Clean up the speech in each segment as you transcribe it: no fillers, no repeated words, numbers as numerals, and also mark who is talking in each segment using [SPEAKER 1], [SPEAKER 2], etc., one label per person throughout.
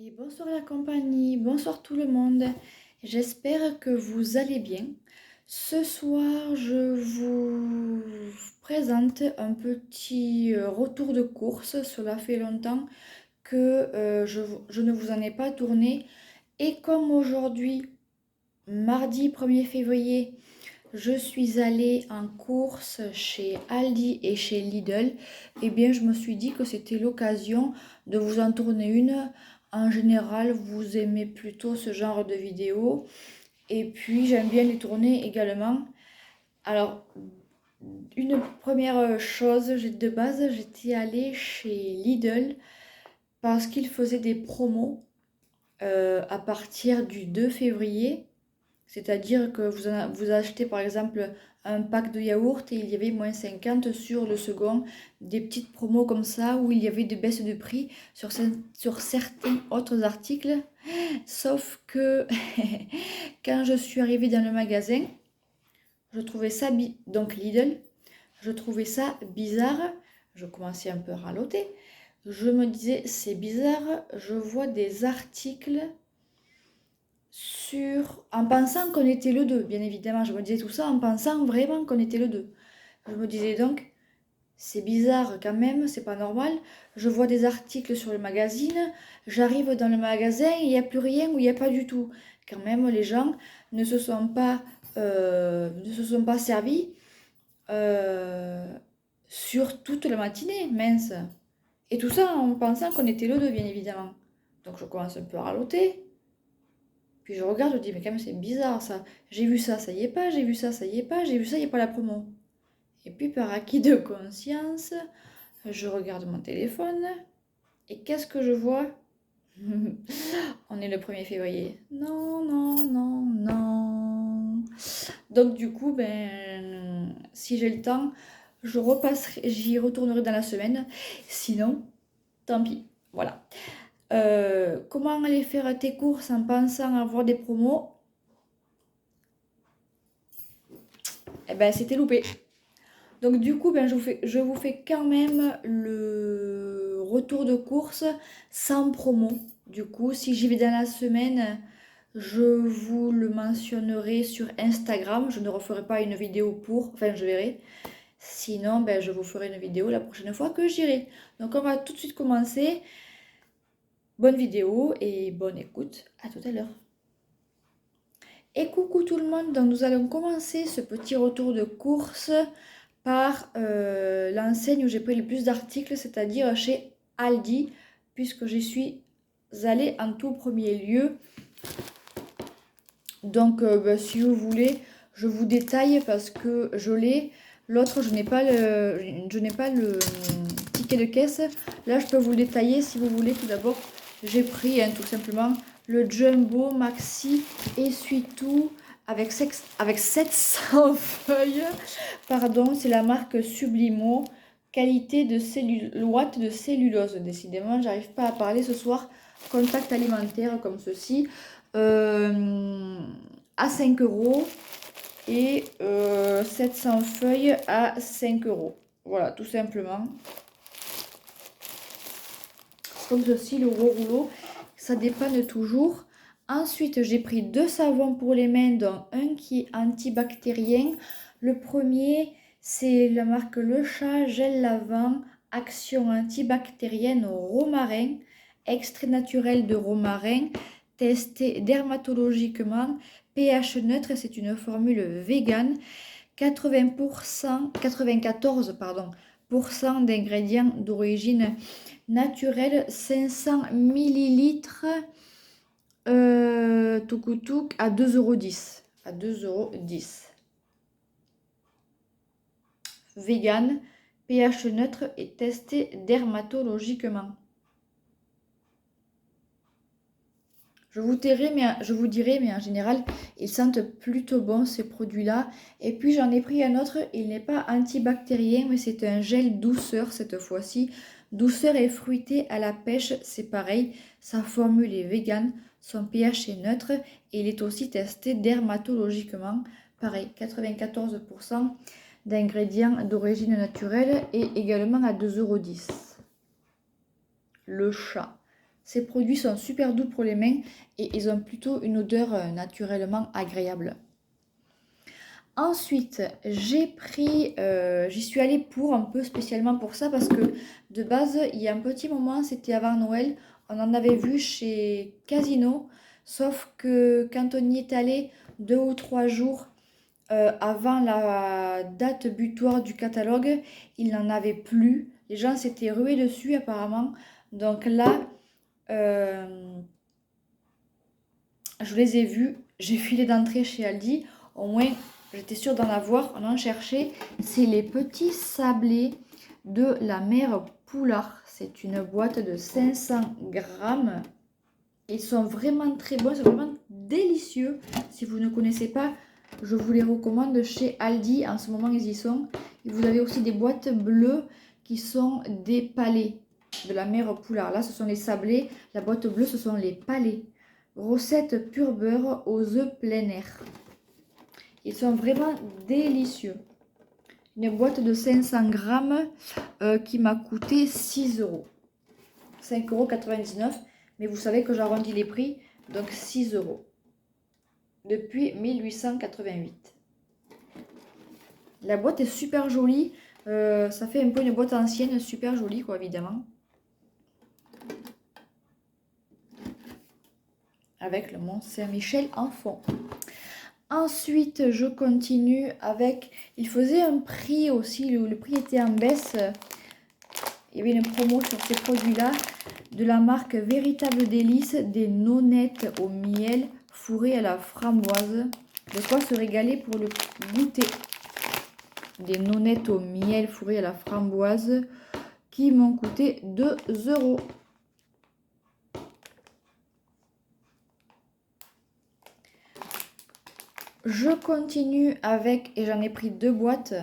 [SPEAKER 1] Et bonsoir la compagnie, bonsoir tout le monde. J'espère que vous allez bien. Ce soir, je vous présente un petit retour de course. Cela fait longtemps que je ne vous en ai pas tourné. Et comme aujourd'hui, mardi 1er février, je suis allée en course chez Aldi et chez Lidl, eh bien je me suis dit que c'était l'occasion de vous en tourner une. En général, vous aimez plutôt ce genre de vidéos et puis j'aime bien les tourner également. Alors, une première chose, de base, j'étais allée chez Lidl parce qu'ils faisaient des promos à partir du 2 février. C'est-à-dire que vous achetez par exemple un pack de yaourt et il y avait moins 50 sur le second, des petites promos comme ça où il y avait des baisses de prix sur certains autres articles. Sauf que quand je suis arrivée dans le magasin, je trouvais ça, donc Lidl, je trouvais ça bizarre. Je commençais un peu à raloter. Je me disais, c'est bizarre, je vois des articles en pensant qu'on était le 2, bien évidemment. Je me disais tout ça en pensant vraiment qu'on était le 2. Je me disais donc, c'est bizarre quand même, c'est pas normal. Je vois des articles sur le magazine, j'arrive dans le magasin, il n'y a plus rien ou il n'y a pas du tout. Quand même, les gens ne se sont pas servis euh, sur toute la matinée, mince. Et tout ça en pensant qu'on était le 2, bien évidemment. Donc je commence un peu à raloter. Puis je regarde, je dis, mais quand même, c'est bizarre ça. J'ai vu ça, ça y est pas, j'ai vu ça, ça y est pas, j'ai vu ça, il n'y a pas la promo. Et puis par acquis de conscience, je regarde mon téléphone et qu'est-ce que je vois? On est le 1er février. Non, non, non, non. Donc du coup, si j'ai le temps, j'y retournerai dans la semaine. Sinon, tant pis. Voilà. Comment aller faire tes courses en pensant avoir des promos? Eh ben, c'était loupé. Donc du coup, je vous fais quand même le retour de course sans promo. Du coup, si j'y vais dans la semaine, je vous le mentionnerai sur Instagram. Je ne referai pas une vidéo enfin je verrai. Sinon, je vous ferai une vidéo la prochaine fois que j'irai. Donc on va tout de suite commencer. Bonne vidéo et bonne écoute. À tout à l'heure. Et coucou tout le monde, donc nous allons commencer ce petit retour de course par l'enseigne où j'ai pris le plus d'articles, c'est-à-dire chez Aldi, puisque j'y suis allée en tout premier lieu. Donc si vous voulez, je vous détaille parce que je l'ai. L'autre, je n'ai pas le ticket de caisse. Là, je peux vous le détailler si vous voulez. Tout d'abord, j'ai pris tout simplement le Jumbo Maxi Essuie-tout avec 700 feuilles. Pardon, c'est la marque Sublimo. Qualité de ouate de cellulose. Décidément, j'arrive pas à parler ce soir. Contact alimentaire comme ceci. À 5 euros et 700 feuilles à 5 euros. Voilà, tout simplement. Comme ceci, le gros rouleau, ça dépanne toujours. Ensuite, j'ai pris 2 savons pour les mains, dont un qui est antibactérien. Le premier, c'est la marque Le Chat Gel Lavant, action antibactérienne au romarin, extrait naturel de romarin, testé dermatologiquement, pH neutre, c'est une formule vegan, 94 d'ingrédients d'origine naturelle, 500 millilitres touc à 2,10 €. À 2,10 €. Vegan, pH neutre et testé dermatologiquement. Je vous dirai, mais en général, ils sentent plutôt bon ces produits-là. Et puis j'en ai pris un autre, il n'est pas antibactérien, mais c'est un gel douceur cette fois-ci. Douceur et fruité à la pêche, c'est pareil. Sa formule est vegan, son pH est neutre et il est aussi testé dermatologiquement. Pareil, 94% d'ingrédients d'origine naturelle et également à 2,10 €. Le Chat. Ces produits sont super doux pour les mains et ils ont plutôt une odeur naturellement agréable. Ensuite, j'y suis allée pour un peu spécialement pour ça parce que de base, il y a un petit moment, c'était avant Noël, on en avait vu chez Casino, sauf que quand on y est allé 2 ou 3 jours avant la date butoir du catalogue, il n'en avait plus. Les gens s'étaient rués dessus apparemment. Donc là, je les ai vus. J'ai filé d'entrée chez Aldi. Au moins, j'étais sûre d'en avoir. On en cherchait. C'est les petits sablés de la mère Poulard. C'est une boîte de 500 grammes. Ils sont vraiment très bons. Ils sont vraiment délicieux. Si vous ne connaissez pas, je vous les recommande chez Aldi. En ce moment, ils y sont. Et vous avez aussi des boîtes bleues qui sont des palets de la mère Poulard. Là, ce sont les sablés. La boîte bleue, ce sont les palets. Recette pur beurre aux œufs plein air. Ils sont vraiment délicieux. Une boîte de 500 grammes qui m'a coûté 6 euros. 5,99 €. Mais vous savez que j'arrondis les prix. Donc 6 euros. Depuis 1888. La boîte est super jolie. Ça fait un peu une boîte ancienne, super jolie quoi, évidemment. Avec le Mont Saint-Michel en fond. Ensuite, je continue avec... Il faisait un prix aussi, le prix était en baisse. Il y avait une promo sur ces produits-là. De la marque Véritable Délice, des nonettes au miel fourrées à la framboise. De quoi se régaler pour le goûter. Des nonettes au miel fourrées à la framboise qui m'ont coûté 2 euros. Je continue avec, et j'en ai pris 2 boîtes,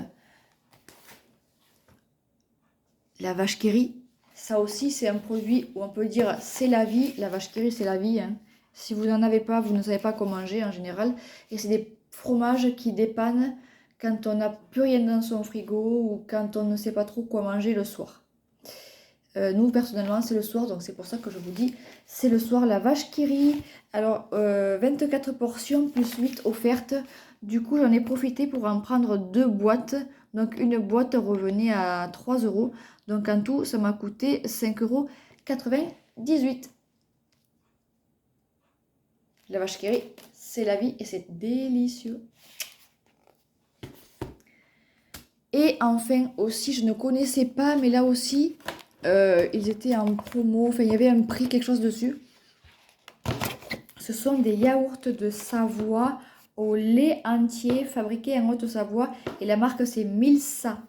[SPEAKER 1] la vache qui rit. Ça aussi, c'est un produit où on peut dire c'est la vie. La vache qui rit, c'est la vie. Hein. Si vous n'en avez pas, vous ne savez pas quoi manger en général. Et c'est des fromages qui dépannent quand on n'a plus rien dans son frigo ou quand on ne sait pas trop quoi manger le soir. Nous, personnellement, c'est le soir, donc c'est pour ça que je vous dis, c'est le soir, la vache qui rit. Alors, 24 portions plus 8 offertes. Du coup, j'en ai profité pour en prendre 2 boîtes. Donc, une boîte revenait à 3 euros. Donc, en tout, ça m'a coûté 5,98 €. La vache qui rit, c'est la vie et c'est délicieux. Et enfin, aussi, je ne connaissais pas, mais là aussi... ils étaient en promo, enfin il y avait un prix, quelque chose dessus. Ce sont des yaourts de Savoie au lait entier fabriqués en Haute-Savoie et la marque c'est Milsa.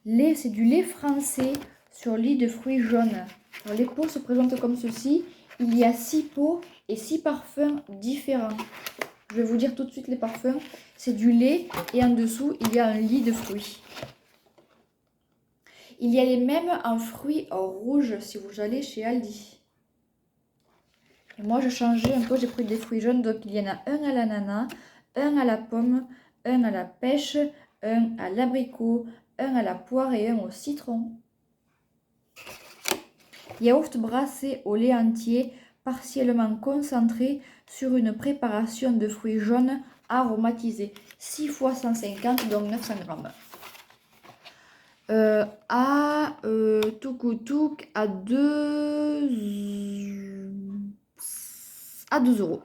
[SPEAKER 1] C'est du lait français sur lit de fruits jaunes. Alors, les pots se présentent comme ceci. Il y a 6 pots et 6 parfums différents. Je vais vous dire tout de suite les parfums. C'est du lait et en dessous il y a un lit de fruits. Il y a les mêmes en fruits rouges si vous allez chez Aldi. Et moi, je changeais un peu, j'ai pris des fruits jaunes. Donc, il y en a un à l'ananas, un à la pomme, un à la pêche, un à l'abricot, un à la poire et un au citron. Yaourt brassé au lait entier, partiellement concentré sur une préparation de fruits jaunes aromatisés. 6 fois 150, donc 900 grammes. À Touk à 2 euros.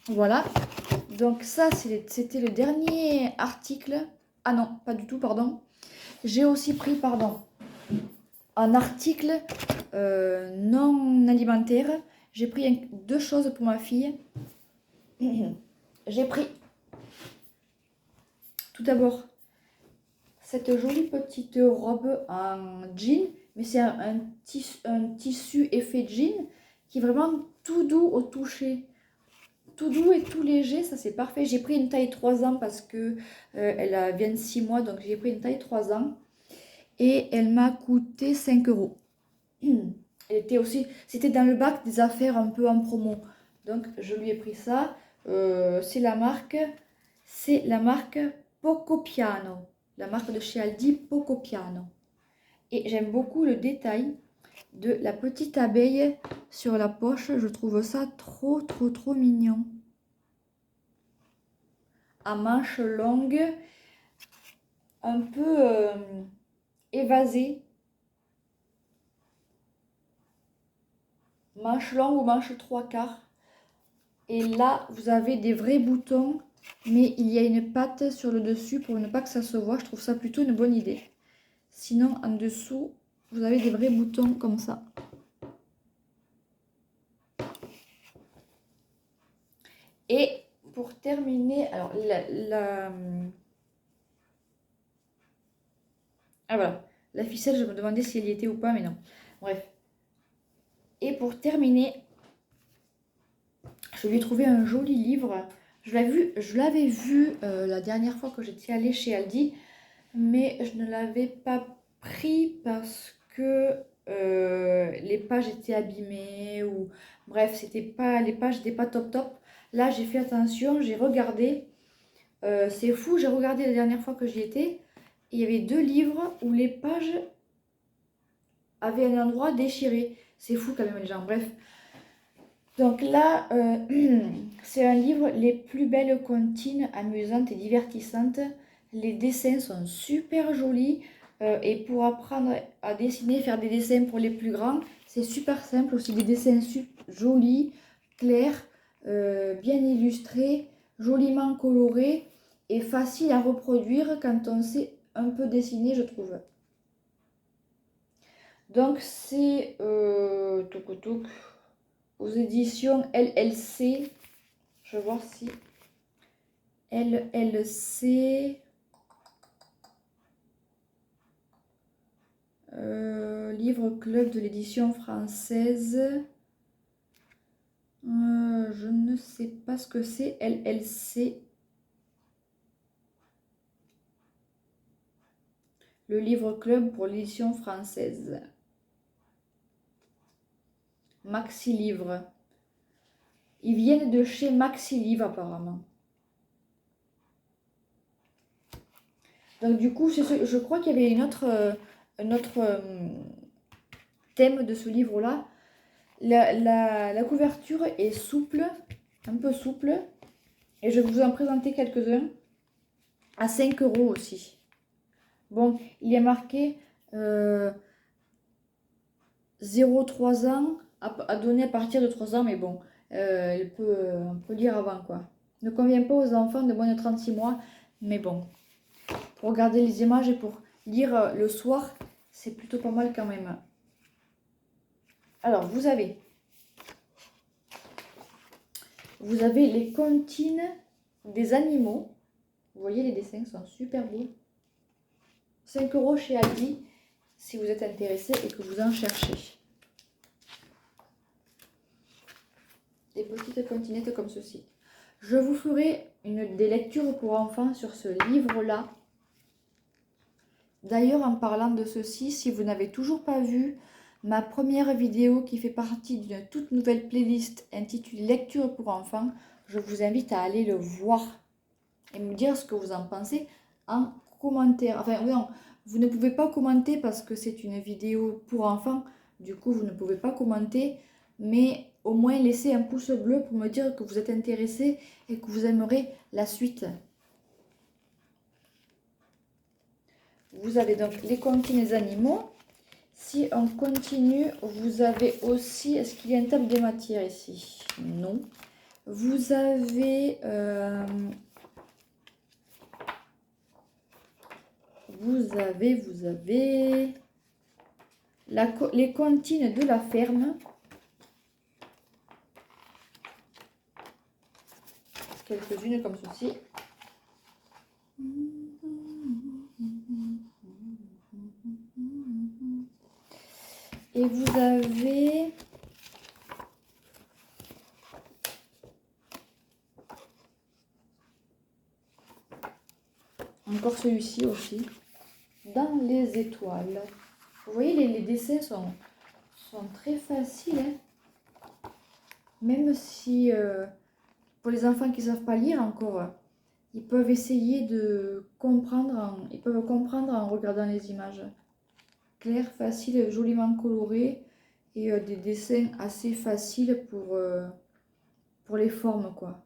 [SPEAKER 1] Voilà. Donc ça, c'était le dernier article. Ah non, pas du tout, pardon. J'ai aussi pris, un article non alimentaire. J'ai pris 2 choses pour ma fille. J'ai pris tout d'abord cette jolie petite robe en jean, mais c'est un tissu effet jean qui est vraiment tout doux au toucher. Tout doux et tout léger, ça c'est parfait. J'ai pris une taille 3 ans parce que elle a 26 mois, donc j'ai pris une taille 3 ans. Et elle m'a coûté 5 euros. C'était dans le bac des affaires un peu en promo. Donc je lui ai pris ça. C'est la marque Poco Piano. La marque de chez Aldi, Poco Piano. Et j'aime beaucoup le détail de la petite abeille sur la poche. Je trouve ça trop, trop, trop mignon. À manches longues, un peu évasées. Manche longue ou manche 3/4. Et là, vous avez des vrais boutons, mais il y a une patte sur le dessus pour ne pas que ça se voit. Je trouve ça plutôt une bonne idée. Sinon, en dessous, vous avez des vrais boutons comme ça. Et pour terminer, alors ah voilà, la ficelle, je me demandais si elle y était ou pas, mais non. Bref. Et pour terminer, je lui ai trouvé un joli livre. Je l'avais vu la dernière fois que j'étais allée chez Aldi, mais je ne l'avais pas pris parce que les pages étaient abîmées ou bref, les pages n'étaient pas top top. Là, j'ai fait attention, j'ai regardé. C'est fou, j'ai regardé la dernière fois que j'y étais. Il y avait 2 livres où les pages avaient un endroit déchiré. C'est fou quand même les gens, bref. Donc là, c'est un livre, les plus belles comptines, amusantes et divertissantes. Les dessins sont super jolis. Et pour apprendre à dessiner, faire des dessins pour les plus grands, c'est super simple aussi. Des dessins jolis, clairs, bien illustrés, joliment colorés et faciles à reproduire quand on sait un peu dessiner, je trouve. Donc c'est aux éditions LLC. Je vais voir si LLC livre club de l'édition française. Je ne sais pas ce que c'est LLC. Le livre club pour l'édition française. Maxi Livre. Ils viennent de chez Maxi Livre apparemment. Donc du coup, je crois qu'il y avait un autre thème de ce livre-là. La couverture est souple, un peu souple. Et je vais vous en présenter quelques-uns. À 5 € aussi. Bon, il est marqué 0,3 ans à donner à partir de 3 ans. Mais bon, on peut lire avant quoi. Ne convient pas aux enfants de moins de 36 mois. Mais bon, pour regarder les images et pour lire le soir, c'est plutôt pas mal quand même. Alors, vous avez les comptines des animaux. Vous voyez, les dessins sont super beaux. 5 € chez Aldi, si vous êtes intéressé et que vous en cherchez. Des petites continettes comme ceci. Je vous ferai des lectures pour enfants sur ce livre-là. D'ailleurs, en parlant de ceci, si vous n'avez toujours pas vu ma première vidéo qui fait partie d'une toute nouvelle playlist intitulée Lecture pour enfants, je vous invite à aller le voir et me dire ce que vous en pensez en commentaire. Enfin, non, vous ne pouvez pas commenter parce que c'est une vidéo pour enfants. Du coup, vous ne pouvez pas commenter, mais au moins laissez un pouce bleu pour me dire que vous êtes intéressé et que vous aimerez la suite. Vous avez donc les comptines des animaux. Si on continue, vous avez aussi... Est-ce qu'il y a une table des matières ici? Non. Vous avez... Vous avez les comptines de la ferme. Quelques-unes comme ceci. Et vous avez encore celui-ci aussi. Dans les étoiles. Vous voyez, les dessins sont très faciles. Hein. Même si, pour les enfants qui ne savent pas lire encore, ils peuvent essayer de comprendre, ils peuvent comprendre en regardant les images. clair, facile, joliment coloré et des dessins assez faciles pour les formes, quoi.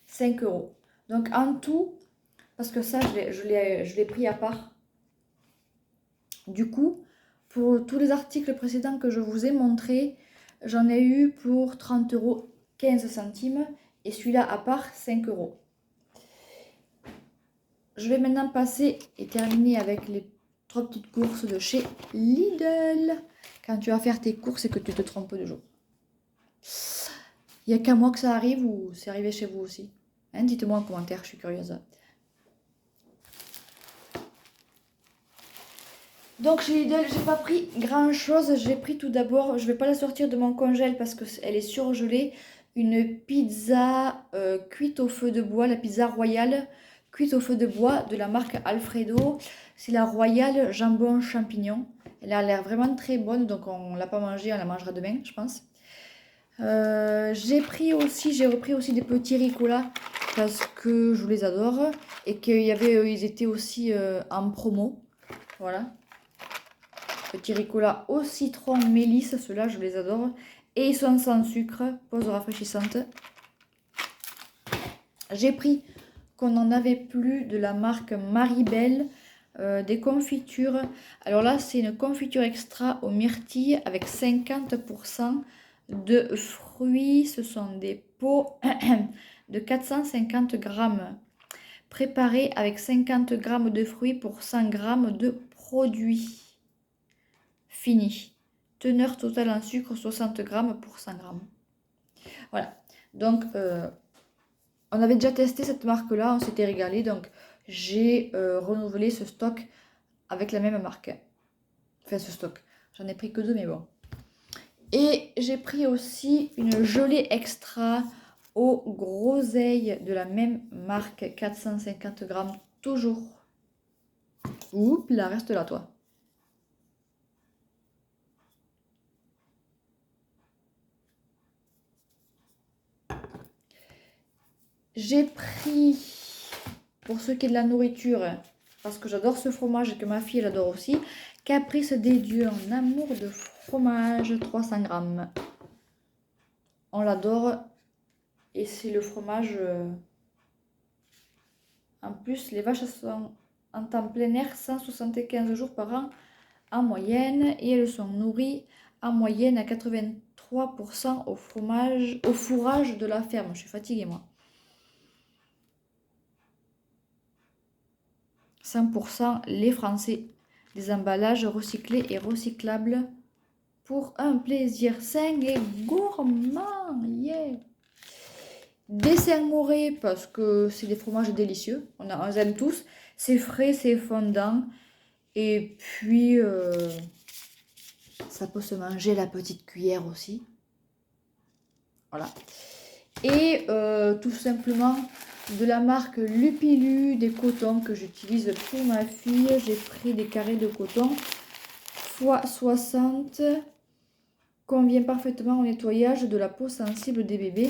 [SPEAKER 1] « 5 €. Donc en tout, parce que ça, je l'ai pris à part. Du coup, pour tous les articles précédents que je vous ai montrés, j'en ai eu pour 30 € 15 centimes et celui-là à part 5 €. Je vais maintenant passer et terminer avec les 3 petites courses de chez Lidl. Quand tu vas faire tes courses et que tu te trompes de jour. Il n'y a qu'à moi que ça arrive ou c'est arrivé chez vous aussi? Hein, dites-moi en commentaire, je suis curieuse. Donc chez Lidl, j'ai pas pris grand chose. J'ai pris tout d'abord, je vais pas la sortir de mon congèle parce qu'elle est surgelée, une pizza cuite au feu de bois, la pizza royale cuite au feu de bois de la marque Alfredo. C'est la royale jambon champignon. Elle a l'air vraiment très bonne, donc on l'a pas mangée, on la mangera demain, je pense. J'ai repris aussi des petits ricolas parce que je les adore et ils étaient aussi en promo. Voilà. Petits ricolas au citron mélisse, ceux-là je les adore. Et ils sont sans sucre, pause rafraîchissante. J'ai pris qu'on n'en avait plus de la marque Maribel, des confitures. Alors là, c'est une confiture extra aux myrtilles avec 50% de fruits. Ce sont des pots de 450 grammes préparés avec 50 grammes de fruits pour 100 grammes de produits. Fini. Teneur totale en sucre 60 grammes pour 100 grammes. Voilà. Donc, on avait déjà testé cette marque-là, on s'était régalé. Donc, j'ai renouvelé ce stock avec la même marque. Enfin, ce stock. J'en ai pris que 2, mais bon. Et j'ai pris aussi une gelée extra aux groseilles de la même marque, 450 grammes, toujours. Oups, là, reste là, toi. J'ai pris, pour ce qui est de la nourriture, parce que j'adore ce fromage et que ma fille elle adore aussi, Caprice des dieux en amour de fromage, 300 grammes. On l'adore et c'est le fromage. En plus, les vaches sont en temps plein air 175 jours par an en moyenne et elles sont nourries en moyenne à 83% au fourrage de la ferme. Je suis fatiguée moi. 100% lait français. Des emballages recyclés et recyclables pour un plaisir sain et gourmand. Yeah. Des Saint-Moré parce que c'est des fromages délicieux. On aime tous. C'est frais, c'est fondant. Et puis, ça peut se manger la petite cuillère aussi. Voilà. Et tout simplement de la marque Lupilu, des cotons que j'utilise pour ma fille. J'ai pris des carrés de coton x 60. Convient parfaitement au nettoyage de la peau sensible des bébés.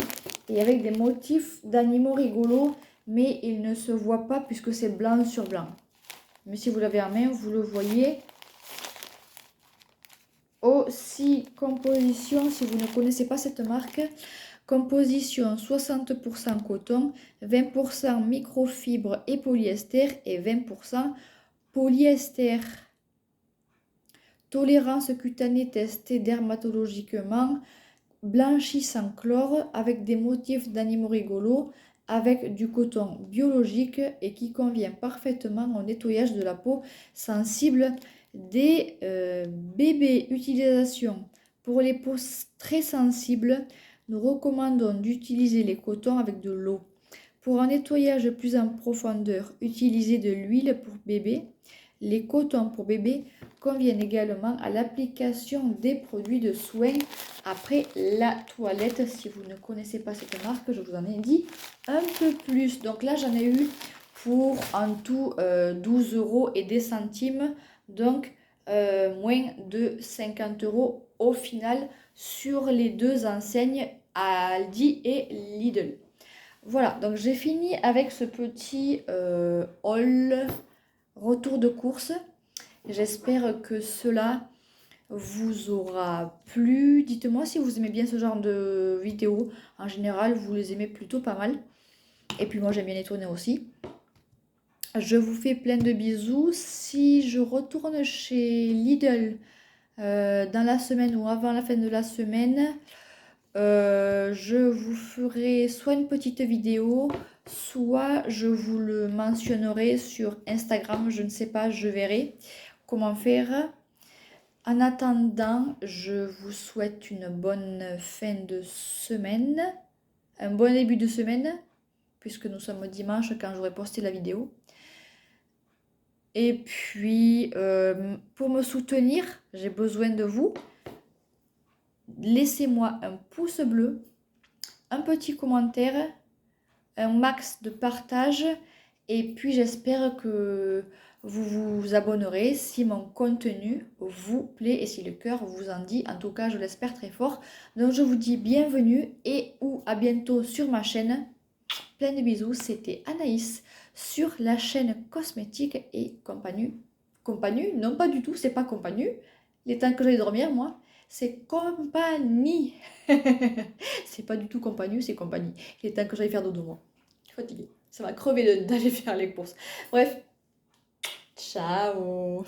[SPEAKER 1] Et avec des motifs d'animaux rigolos. Mais il ne se voit pas puisque c'est blanc sur blanc. Mais si vous l'avez en main, vous le voyez. Aussi, composition, si vous ne connaissez pas cette marque, composition 60% coton, 20% microfibre et polyester et 20% polyester. Tolérance cutanée testée dermatologiquement, blanchie sans chlore avec des motifs d'animaux rigolos, avec du coton biologique et qui convient parfaitement au nettoyage de la peau sensible des bébés. Utilisation pour les peaux très sensibles, nous recommandons d'utiliser les cotons avec de l'eau. Pour un nettoyage plus en profondeur, utilisez de l'huile pour bébé. Les cotons pour bébé conviennent également à l'application des produits de soins après la toilette. Si vous ne connaissez pas cette marque, je vous en ai dit un peu plus. Donc là, j'en ai eu pour en tout 12 € et des centimes. Donc, moins de 50 € au final sur les deux enseignes Aldi et Lidl. Voilà, donc j'ai fini avec ce petit haul retour de course. J'espère que cela vous aura plu. Dites-moi si vous aimez bien ce genre de vidéos. En général, vous les aimez plutôt pas mal. Et puis moi, j'aime bien les tourner aussi. Je vous fais plein de bisous. Si je retourne chez Lidl dans la semaine ou avant la fin de la semaine, je vous ferai soit une petite vidéo, soit je vous le mentionnerai sur Instagram. Je ne sais pas, je verrai comment faire. En attendant, je vous souhaite une bonne fin de semaine, un bon début de semaine, puisque nous sommes dimanche quand j'aurai posté la vidéo. Et puis, pour me soutenir, j'ai besoin de vous. Laissez-moi un pouce bleu, un petit commentaire, un max de partage. Et puis, j'espère que vous vous abonnerez si mon contenu vous plaît et si le cœur vous en dit. En tout cas, je l'espère très fort. Donc, je vous dis bienvenue et ou à bientôt sur ma chaîne. Plein de bisous, c'était Anaïs sur la chaîne Cosmétique et Compagnie. Compagnie? Non, pas du tout, c'est pas Compagnie. Les temps que j'allais dormir, moi, c'est Compagnie. C'est pas du tout Compagnie, c'est Compagnie. Les temps que j'allais faire dodo, moi. Je suis fatiguée. Ça va crever d'aller faire les courses. Bref, ciao.